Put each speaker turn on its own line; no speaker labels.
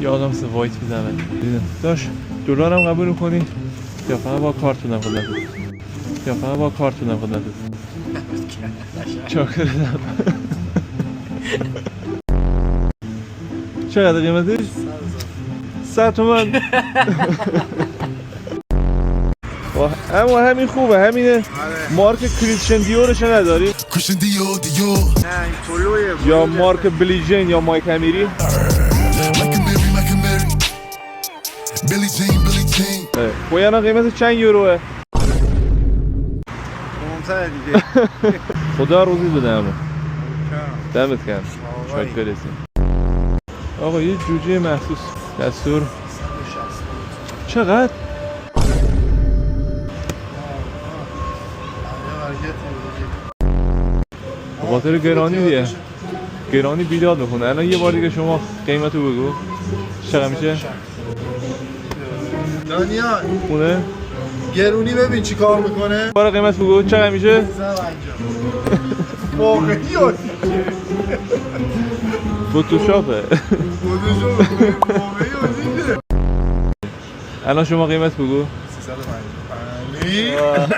یادم سه وایت میزنه داشت دلارم قبول کنی یا فقط با کارتونم خود ندید یا فقط با کارتونم خود ندید چاکردم چقدر قیمتش؟ 100 تومن اما همین خوبه همینه مارک کریستیان دیورش نداری؟
کریستیان دیور
نه این پولویه
یا مارک بلیجین یا مایک امیری؟
بیلی جین
پویانا قیمت چند یوروه؟
500 دیگه
خدا روزی بده همون دمت گرم شاید برسیم آقا یه جوجه محسوس دستور چقدر؟ به خاطر گرانی دیگه گرانی بیداد میکنه الان یه بار دیگه شما قیمتو بگو چقدر میشه؟
دانیال
خونه؟
گرونی ببین چی کار میکنه
بار قیمت بگو چقدر میشه؟
واقعی هستی
فوتوشاپه
خودشو واقعی هستی
الان شما قیمت بگو
350